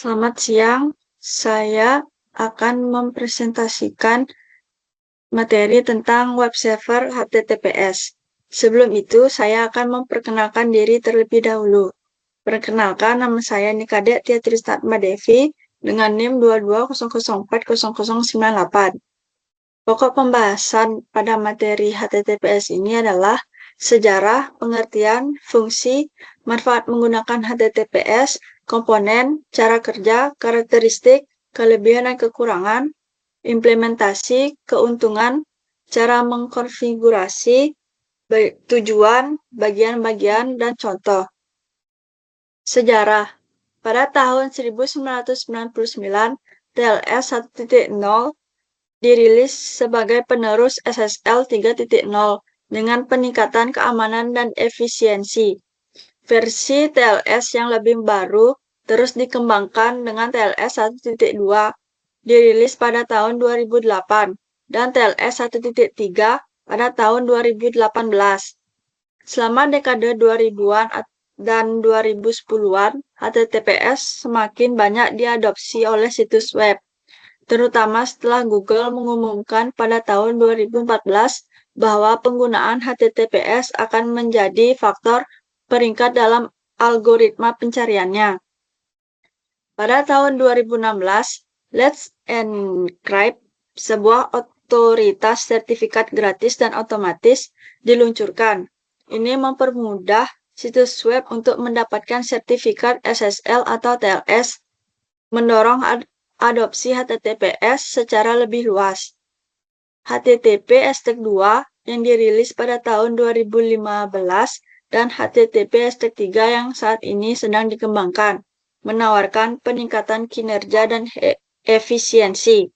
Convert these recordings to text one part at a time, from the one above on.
Selamat siang, saya akan mempresentasikan materi tentang web server HTTPS. Sebelum itu, saya akan memperkenalkan diri terlebih dahulu. Perkenalkan, nama saya Nikade Tia Trisnatma Devi dengan NIM 220040098. Pokok pembahasan pada materi HTTPS ini adalah sejarah, pengertian, fungsi, manfaat menggunakan HTTPS, komponen, cara kerja, karakteristik, kelebihan dan kekurangan, implementasi, keuntungan, cara mengkonfigurasi, tujuan, bagian-bagian, dan contoh. Sejarah. Pada tahun 1999, TLS 1.0 dirilis sebagai penerus SSL 3.0 dengan peningkatan keamanan dan efisiensi. Versi TLS yang lebih baru terus dikembangkan dengan TLS 1.2 dirilis pada tahun 2008 dan TLS 1.3 pada tahun 2018. Selama dekade 2000-an dan 2010-an, HTTPS semakin banyak diadopsi oleh situs web, terutama setelah Google mengumumkan pada tahun 2014 bahwa penggunaan HTTPS akan menjadi faktor peringkat dalam algoritma pencariannya. Pada tahun 2016, Let's Encrypt, sebuah otoritas sertifikat gratis dan otomatis, diluncurkan. Ini mempermudah situs web untuk mendapatkan sertifikat SSL atau TLS, mendorong adopsi HTTPS secara lebih luas. HTTP STEC 2 yang dirilis pada tahun 2015 dan HTTP STEC 3 yang saat ini sedang dikembangkan, menawarkan peningkatan kinerja dan efisiensi.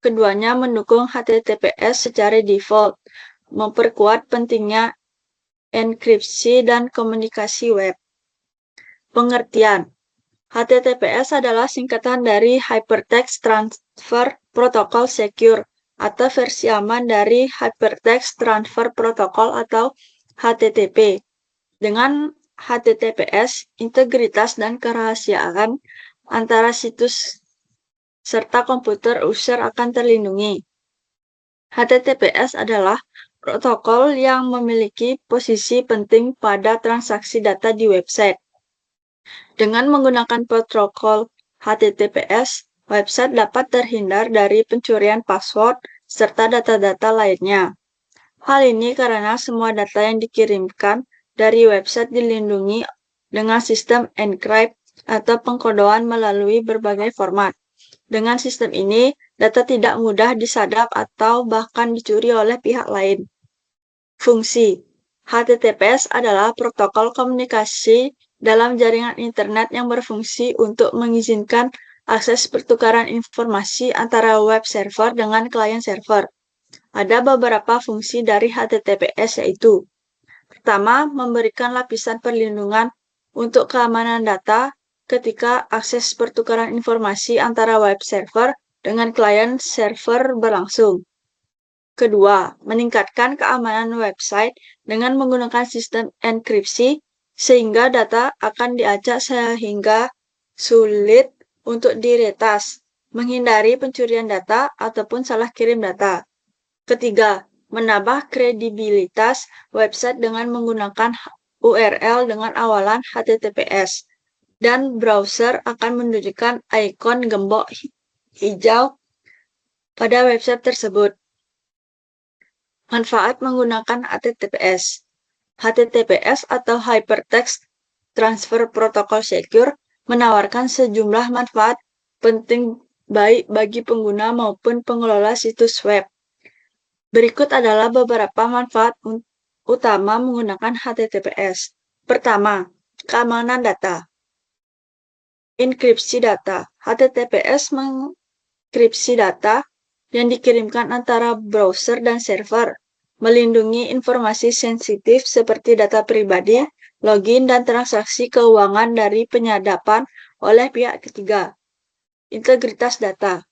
Keduanya mendukung HTTPS secara default, memperkuat pentingnya enkripsi dan komunikasi web. Pengertian. HTTPS adalah singkatan dari Hypertext Transfer Protocol Secure atau versi aman dari Hypertext Transfer Protocol atau HTTP. Dengan HTTPS, integritas dan kerahasiaan antara situs serta komputer user akan terlindungi. HTTPS adalah protokol yang memiliki posisi penting pada transaksi data di website. Dengan menggunakan protokol HTTPS, website dapat terhindar dari pencurian password serta data-data lainnya. Hal ini karena semua data yang dikirimkan dari website dilindungi dengan sistem encrypt atau pengkodoan melalui berbagai format. Dengan sistem ini, data tidak mudah disadap atau bahkan dicuri oleh pihak lain. Fungsi HTTPS adalah protokol komunikasi dalam jaringan internet yang berfungsi untuk mengizinkan akses pertukaran informasi antara web server dengan klien server. Ada beberapa fungsi dari HTTPS yaitu: pertama, memberikan lapisan perlindungan untuk keamanan data ketika akses pertukaran informasi antara web server dengan klien server berlangsung. Kedua, meningkatkan keamanan website dengan menggunakan sistem enkripsi sehingga data akan diacak sehingga sulit untuk diretas, menghindari pencurian data ataupun salah kirim data. Ketiga, menambah kredibilitas website dengan menggunakan URL dengan awalan HTTPS, dan browser akan menunjukkan ikon gembok hijau pada website tersebut. Manfaat menggunakan HTTPS. HTTPS atau Hypertext Transfer Protocol Secure menawarkan sejumlah manfaat penting baik bagi pengguna maupun pengelola situs web. Berikut adalah beberapa manfaat utama menggunakan HTTPS. Pertama, keamanan data. Enkripsi data. HTTPS mengenkripsi data yang dikirimkan antara browser dan server, melindungi informasi sensitif seperti data pribadi, login, dan transaksi keuangan dari penyadapan oleh pihak ketiga. Integritas data.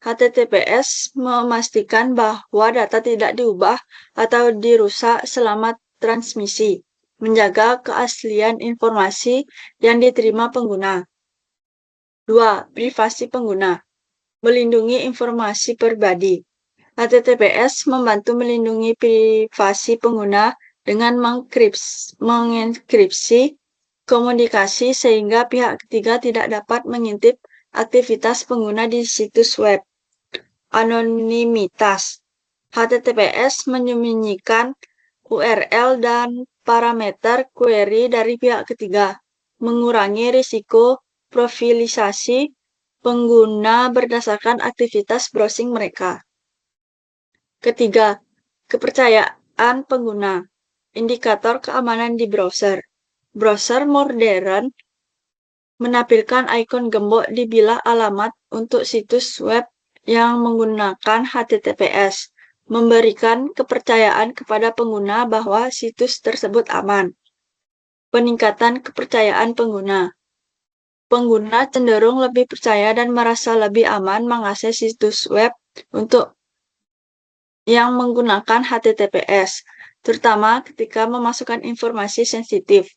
HTTPS memastikan bahwa data tidak diubah atau dirusak selama transmisi, menjaga keaslian informasi yang diterima pengguna. 2. Privasi pengguna. Melindungi informasi pribadi. HTTPS membantu melindungi privasi pengguna dengan mengenkripsi komunikasi sehingga pihak ketiga tidak dapat mengintip aktivitas pengguna di situs web. Anonimitas. HTTPS menyembunyikan URL dan parameter query dari pihak ketiga, mengurangi risiko profilisasi pengguna berdasarkan aktivitas browsing mereka. Ketiga, kepercayaan pengguna. Indikator keamanan di browser. Browser modern menampilkan ikon gembok di bilah alamat untuk situs web yang menggunakan HTTPS, memberikan kepercayaan kepada pengguna bahwa situs tersebut aman. Peningkatan kepercayaan pengguna. Pengguna cenderung lebih percaya dan merasa lebih aman mengakses situs web untuk yang menggunakan HTTPS, terutama ketika memasukkan informasi sensitif.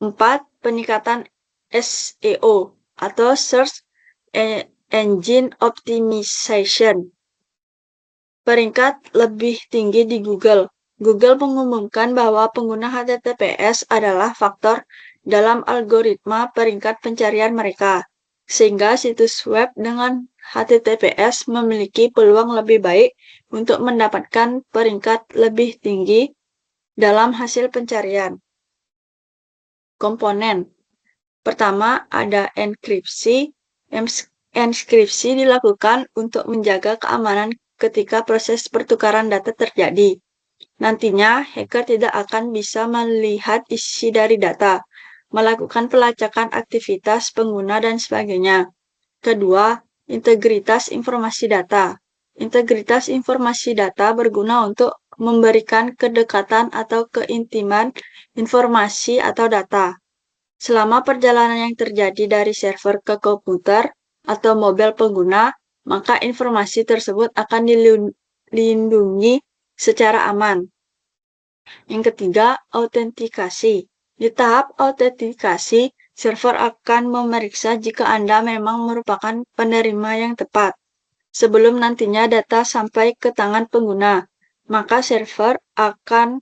4. Peningkatan SEO atau Search Engine Optimization. Peringkat lebih tinggi di Google. Google mengumumkan bahwa pengguna HTTPS adalah faktor dalam algoritma peringkat pencarian mereka, sehingga situs web dengan HTTPS memiliki peluang lebih baik untuk mendapatkan peringkat lebih tinggi dalam hasil pencarian. Komponen. Pertama, ada enkripsi. Enkripsi dilakukan untuk menjaga keamanan ketika proses pertukaran data terjadi. Nantinya, hacker tidak akan bisa melihat isi dari data, melakukan pelacakan aktivitas pengguna, dan sebagainya. Kedua, integritas informasi data. Integritas informasi data berguna untuk memberikan kedekatan atau keintiman informasi atau data. Selama perjalanan yang terjadi dari server ke komputer atau mobil pengguna, maka informasi tersebut akan dilindungi secara aman. Yang ketiga, autentikasi. Di tahap autentikasi, server akan memeriksa jika Anda memang merupakan penerima yang tepat. Sebelum nantinya data sampai ke tangan pengguna, maka server akan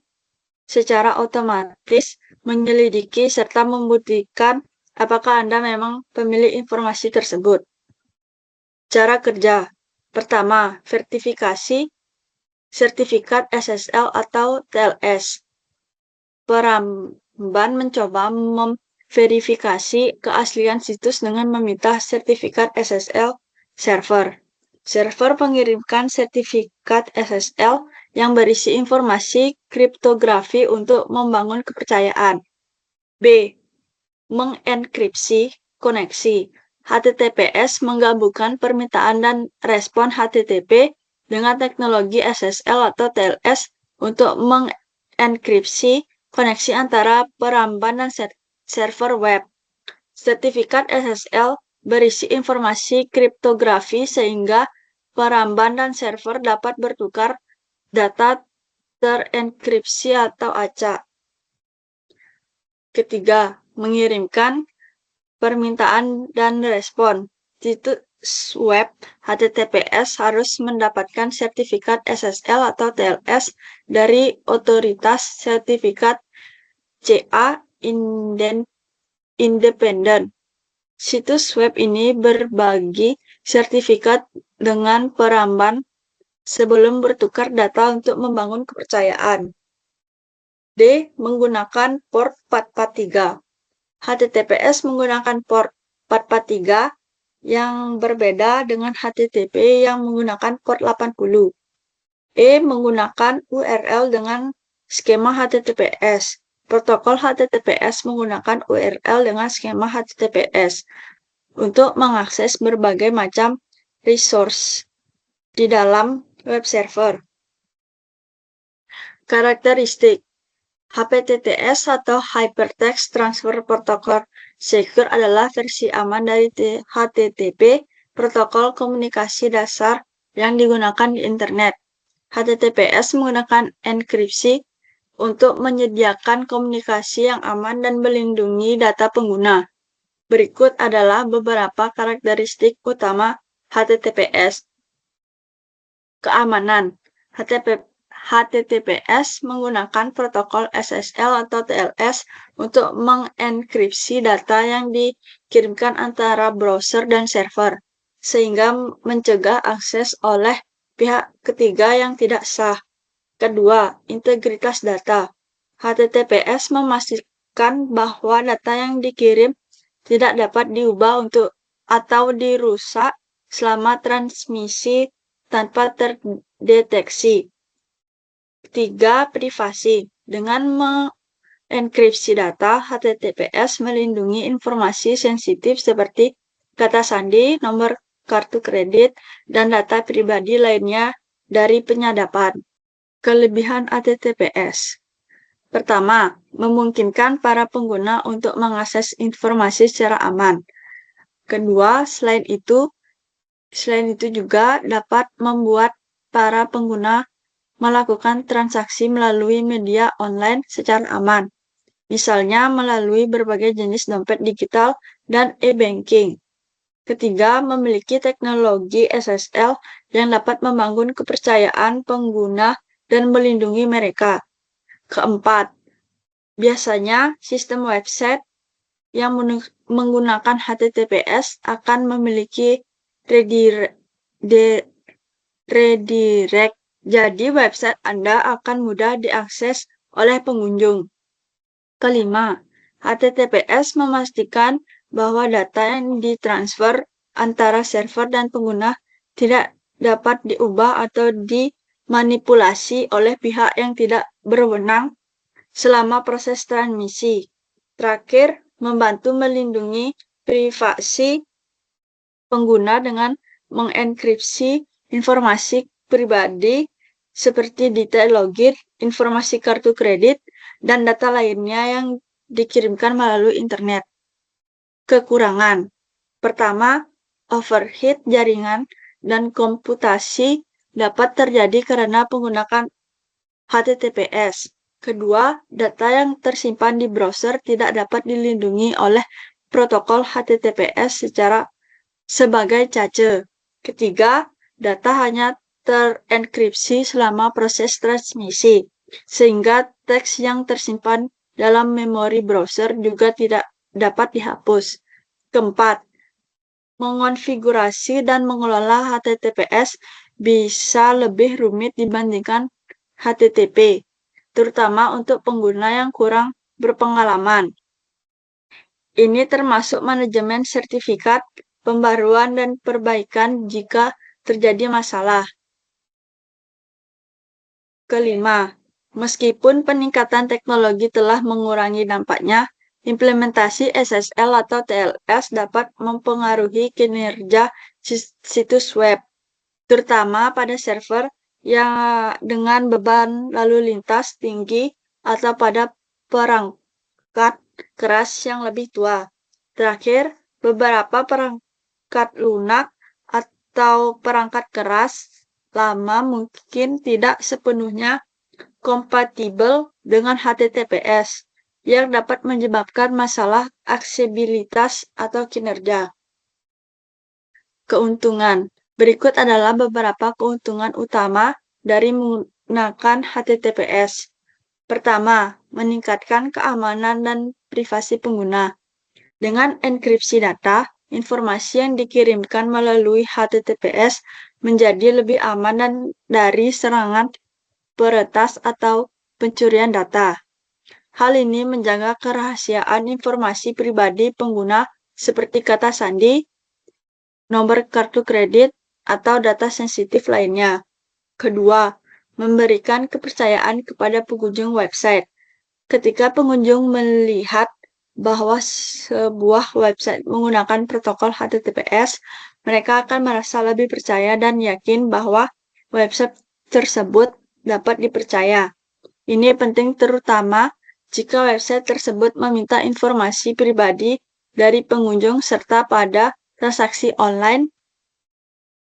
secara otomatis menyelidiki serta membuktikan apakah Anda memang pemilik informasi tersebut. Cara kerja. Pertama, verifikasi sertifikat SSL atau TLS. Peramban mencoba memverifikasi keaslian situs dengan meminta sertifikat SSL server. Server mengirimkan sertifikat SSL yang berisi informasi kriptografi untuk membangun kepercayaan. B. Mengenkripsi koneksi. HTTPS menggabungkan permintaan dan respon HTTP dengan teknologi SSL atau TLS untuk mengenkripsi koneksi antara peramban dan server web. Sertifikat SSL berisi informasi kriptografi sehingga peramban dan server dapat bertukar data terenkripsi atau acak. Ketiga, mengirimkan permintaan dan respon. Situs web HTTPS harus mendapatkan sertifikat SSL atau TLS dari otoritas sertifikat CA independen. Situs web ini berbagi sertifikat dengan peramban sebelum bertukar data untuk membangun kepercayaan. D. Menggunakan port 443. HTTPS menggunakan port 443 yang berbeda dengan HTTP yang menggunakan port 80. E. Menggunakan URL dengan skema HTTPS. Protokol HTTPS menggunakan URL dengan skema HTTPS untuk mengakses berbagai macam resource di dalam web server. Karakteristik HPTTS atau Hypertext Transfer Protocol Secure adalah versi aman dari HTTP, protokol komunikasi dasar yang digunakan di internet. HTTPS menggunakan enkripsi untuk menyediakan komunikasi yang aman dan melindungi data pengguna. Berikut adalah beberapa karakteristik utama HTTPS. Keamanan. HTTPS menggunakan protokol SSL atau TLS untuk mengenkripsi data yang dikirimkan antara browser dan server, sehingga mencegah akses oleh pihak ketiga yang tidak sah. Kedua, integritas data. HTTPS memastikan bahwa data yang dikirim tidak dapat diubah atau dirusak selama transmisi tanpa terdeteksi. Ketiga, privasi. Dengan mengenkripsi data, HTTPS melindungi informasi sensitif seperti kata sandi, nomor kartu kredit, dan data pribadi lainnya dari penyadapan. Kelebihan HTTPS. Pertama, memungkinkan para pengguna untuk mengakses informasi secara aman. Kedua, selain itu juga dapat membuat para pengguna melakukan transaksi melalui media online secara aman, misalnya melalui berbagai jenis dompet digital dan e-banking. Ketiga, memiliki teknologi SSL yang dapat membangun kepercayaan pengguna dan melindungi mereka. Keempat, biasanya sistem website yang menggunakan HTTPS akan memiliki redirect. Jadi, website Anda akan mudah diakses oleh pengunjung. Kelima, HTTPS memastikan bahwa data yang ditransfer antara server dan pengguna tidak dapat diubah atau dimanipulasi oleh pihak yang tidak berwenang selama proses transmisi. Terakhir, membantu melindungi privasi pengguna dengan mengenkripsi informasi pribadi seperti detail login, informasi kartu kredit, dan data lainnya yang dikirimkan melalui internet. Kekurangan. Pertama, overheat jaringan dan komputasi dapat terjadi karena menggunakan HTTPS. Kedua, data yang tersimpan di browser tidak dapat dilindungi oleh protokol HTTPS sebagai cache. Ketiga, data hanya terenkripsi selama proses transmisi, sehingga teks yang tersimpan dalam memori browser juga tidak dapat dihapus. Keempat, mengonfigurasi dan mengelola HTTPS bisa lebih rumit dibandingkan HTTP, terutama untuk pengguna yang kurang berpengalaman. Ini termasuk manajemen sertifikat, pembaruan, dan perbaikan jika terjadi masalah. Kelima, meskipun peningkatan teknologi telah mengurangi dampaknya, implementasi SSL atau TLS dapat mempengaruhi kinerja situs web, terutama pada server yang dengan beban lalu lintas tinggi atau pada perangkat keras yang lebih tua. Terakhir, beberapa perangkat lunak atau perangkat keras lama mungkin tidak sepenuhnya kompatibel dengan HTTPS, yang dapat menyebabkan masalah aksesibilitas atau kinerja. Keuntungan. Berikut adalah beberapa keuntungan utama dari menggunakan HTTPS. Pertama, meningkatkan keamanan dan privasi pengguna. Dengan enkripsi data, informasi yang dikirimkan melalui HTTPS menjadi lebih aman dari serangan peretas atau pencurian data. Hal ini menjaga kerahasiaan informasi pribadi pengguna seperti kata sandi, nomor kartu kredit, atau data sensitif lainnya. Kedua, memberikan kepercayaan kepada pengunjung website. Ketika pengunjung melihat bahwa sebuah website menggunakan protokol HTTPS, mereka akan merasa lebih percaya dan yakin bahwa website tersebut dapat dipercaya. Ini penting terutama jika website tersebut meminta informasi pribadi dari pengunjung serta pada transaksi online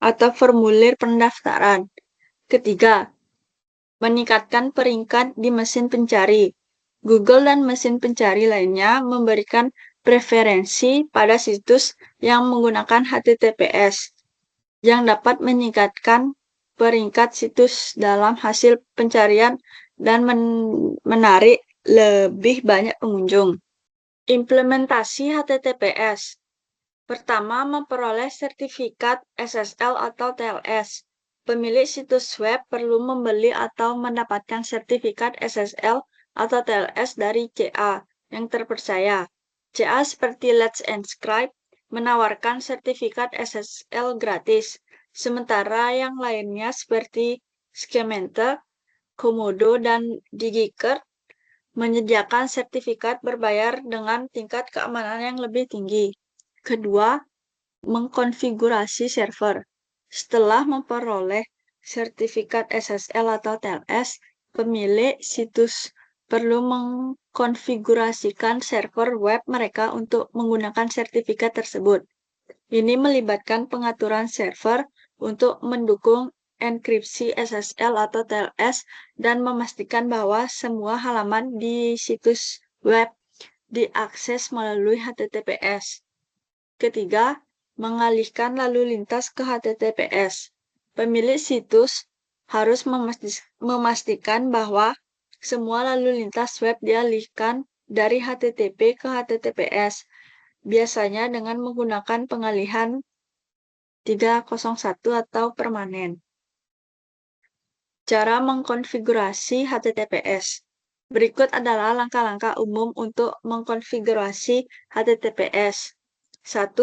atau formulir pendaftaran. Ketiga, meningkatkan peringkat di mesin pencari. Google dan mesin pencari lainnya memberikan preferensi pada situs yang menggunakan HTTPS, yang dapat meningkatkan peringkat situs dalam hasil pencarian dan menarik lebih banyak pengunjung. Implementasi HTTPS. Pertama, memperoleh sertifikat SSL atau TLS. Pemilik situs web perlu membeli atau mendapatkan sertifikat SSL atau TLS dari CA yang terpercaya. CA seperti Let's Encrypt menawarkan sertifikat SSL gratis, sementara yang lainnya seperti Symantec, Komodo, dan DigiCert menyediakan sertifikat berbayar dengan tingkat keamanan yang lebih tinggi. Kedua, mengkonfigurasi server. Setelah memperoleh sertifikat SSL atau TLS, pemilik situs perlu mengkonfigurasikan server web mereka untuk menggunakan sertifikat tersebut. Ini melibatkan pengaturan server untuk mendukung enkripsi SSL atau TLS dan memastikan bahwa semua halaman di situs web diakses melalui HTTPS. Ketiga, mengalihkan lalu lintas ke HTTPS. Pemilik situs harus memastikan bahwa semua lalu lintas web dialihkan dari HTTP ke HTTPS, biasanya dengan menggunakan pengalihan 301 atau permanen. Cara mengkonfigurasi HTTPS. Berikut adalah langkah-langkah umum untuk mengkonfigurasi HTTPS. 1.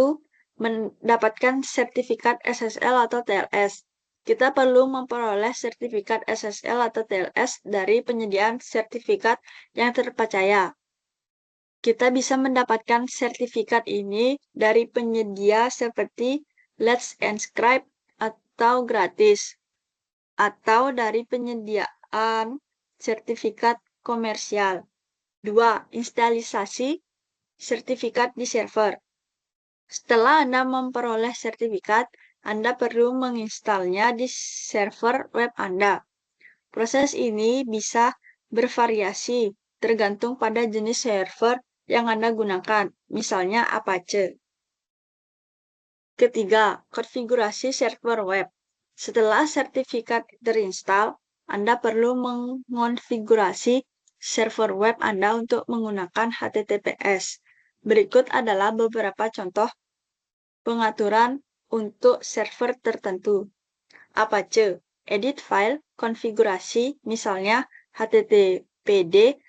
Mendapatkan sertifikat SSL atau TLS. Kita perlu memperoleh sertifikat SSL atau TLS dari penyediaan sertifikat yang terpercaya. Kita bisa mendapatkan sertifikat ini dari penyedia seperti Let's Encrypt atau gratis, atau dari penyediaan sertifikat komersial. 2. Instalisasi sertifikat di server. Setelah Anda memperoleh sertifikat, Anda perlu menginstalnya di server web Anda. Proses ini bisa bervariasi tergantung pada jenis server yang Anda gunakan, misalnya Apache. Ketiga, konfigurasi server web. Setelah sertifikat terinstal, Anda perlu mengonfigurasi server web Anda untuk menggunakan HTTPS. Berikut adalah beberapa contoh pengaturan untuk server tertentu. Apache, edit file, konfigurasi, misalnya httpd.conf,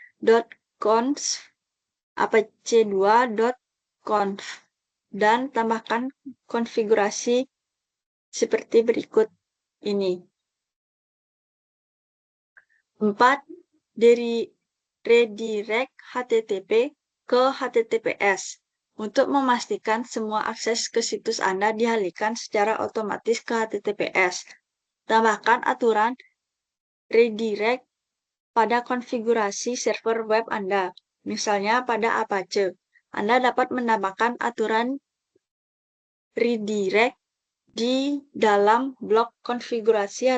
apache2.conf, dan tambahkan konfigurasi seperti berikut ini. 4. Dari redirect HTTP ke HTTPS. Untuk memastikan semua akses ke situs Anda dialihkan secara otomatis ke HTTPS, tambahkan aturan redirect pada konfigurasi server web Anda. Misalnya pada Apache, Anda dapat menambahkan aturan redirect di dalam blok konfigurasi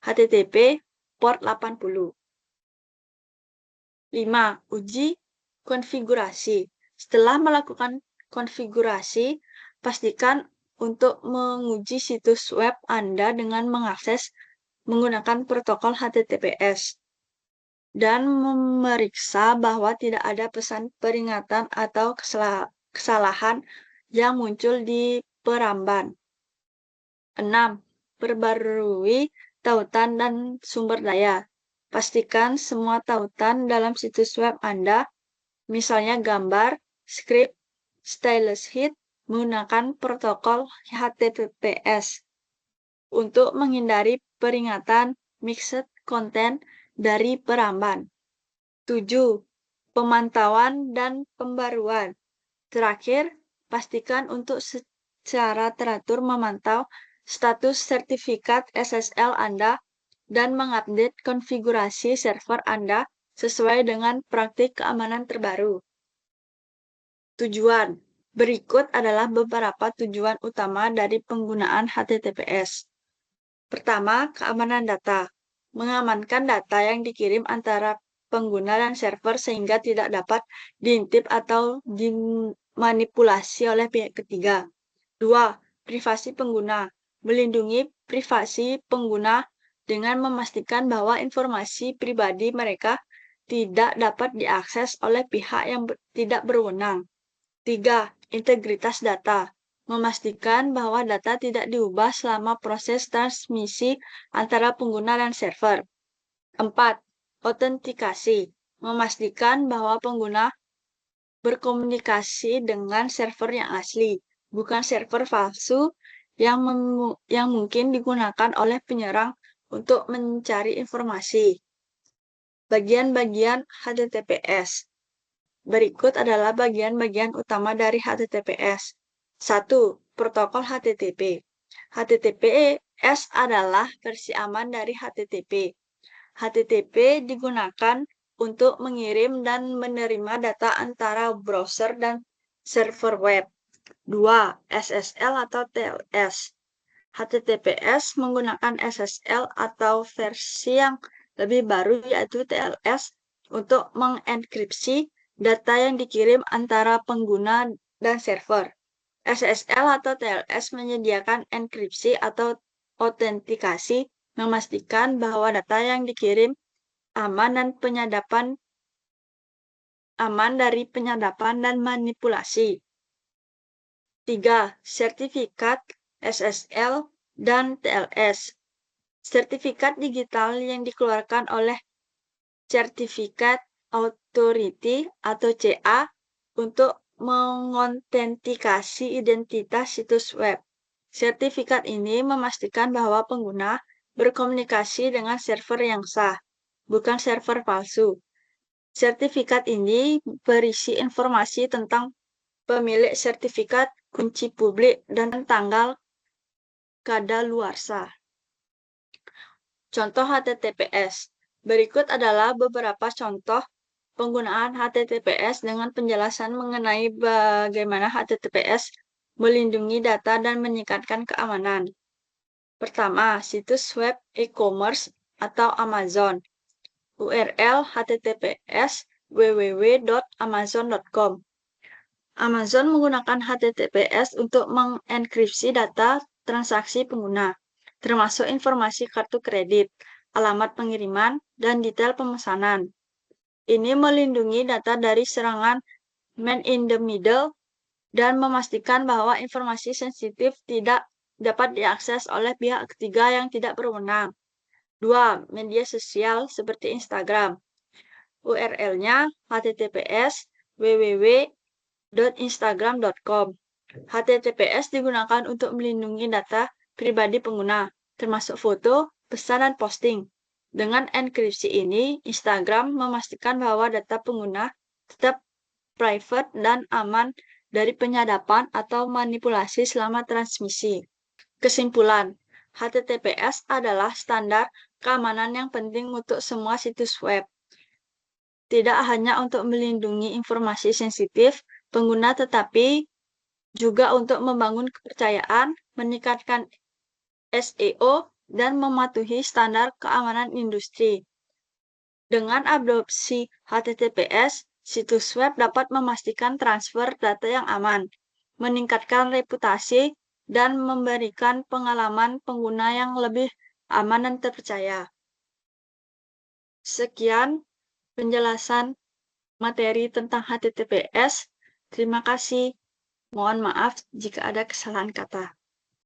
HTTP port 80. 5. Uji konfigurasi. Setelah melakukan konfigurasi, pastikan untuk menguji situs web Anda dengan mengakses menggunakan protokol HTTPS dan memeriksa bahwa tidak ada pesan peringatan atau kesalahan yang muncul di peramban. 6. Perbarui tautan dan sumber daya. Pastikan semua tautan dalam situs web Anda, misalnya gambar, skrip, stylus hit, menggunakan protokol HTTPS untuk menghindari peringatan mixed content dari peramban. 7. Pemantauan dan pembaruan. Terakhir, pastikan untuk secara teratur memantau status sertifikat SSL Anda dan mengupdate konfigurasi server Anda sesuai dengan praktik keamanan terbaru. Tujuan. Berikut adalah beberapa tujuan utama dari penggunaan HTTPS. Pertama, keamanan data. Mengamankan data yang dikirim antara pengguna dan server sehingga tidak dapat diintip atau dimanipulasi oleh pihak ketiga. 2. Privasi pengguna. Melindungi privasi pengguna dengan memastikan bahwa informasi pribadi mereka tidak dapat diakses oleh pihak yang tidak berwenang. 3. Integritas data. Memastikan bahwa data tidak diubah selama proses transmisi antara pengguna dan server. 4. Autentikasi. Memastikan bahwa pengguna berkomunikasi dengan server yang asli, bukan server palsu yang mungkin digunakan oleh penyerang untuk mencari informasi. Bagian-bagian HTTPS. Berikut adalah bagian-bagian utama dari HTTPS. 1. Protokol HTTP. HTTPS adalah versi aman dari HTTP. HTTP digunakan untuk mengirim dan menerima data antara browser dan server web. 2. SSL atau TLS. HTTPS menggunakan SSL atau versi yang lebih baru yaitu TLS untuk mengenkripsi data yang dikirim antara pengguna dan server. SSL atau TLS menyediakan enkripsi atau autentikasi, memastikan bahwa data yang dikirim aman dari penyadapan dan manipulasi. 3. Sertifikat SSL dan TLS. Sertifikat digital yang dikeluarkan oleh Certificate Authority atau CA untuk mengotentikasi identitas situs web. Sertifikat ini memastikan bahwa pengguna berkomunikasi dengan server yang sah, bukan server palsu. Sertifikat ini berisi informasi tentang pemilik sertifikat, kunci publik, dan tanggal kadaluarsa. Contoh HTTPS. Berikut adalah beberapa contoh penggunaan HTTPS dengan penjelasan mengenai bagaimana HTTPS melindungi data dan meningkatkan keamanan. Pertama, situs web e-commerce atau Amazon. URL https www.amazon.com. Amazon menggunakan HTTPS untuk mengenkripsi data transaksi pengguna, termasuk informasi kartu kredit, alamat pengiriman, dan detail pemesanan. Ini melindungi data dari serangan man-in-the-middle dan memastikan bahwa informasi sensitif tidak dapat diakses oleh pihak ketiga yang tidak berwenang. 2. Media sosial seperti Instagram. URL-nya https www.instagram.com. HTTPS digunakan untuk melindungi data pribadi pengguna, termasuk foto, pesan, dan posting. Dengan enkripsi ini, Instagram memastikan bahwa data pengguna tetap private dan aman dari penyadapan atau manipulasi selama transmisi. Kesimpulan, HTTPS adalah standar keamanan yang penting untuk semua situs web. Tidak hanya untuk melindungi informasi sensitif pengguna, tetapi juga untuk membangun kepercayaan, meningkatkan SEO, dan mematuhi standar keamanan industri. Dengan adopsi HTTPS, situs web dapat memastikan transfer data yang aman, meningkatkan reputasi, dan memberikan pengalaman pengguna yang lebih aman dan terpercaya. Sekian penjelasan materi tentang HTTPS. Terima kasih. Mohon maaf jika ada kesalahan kata.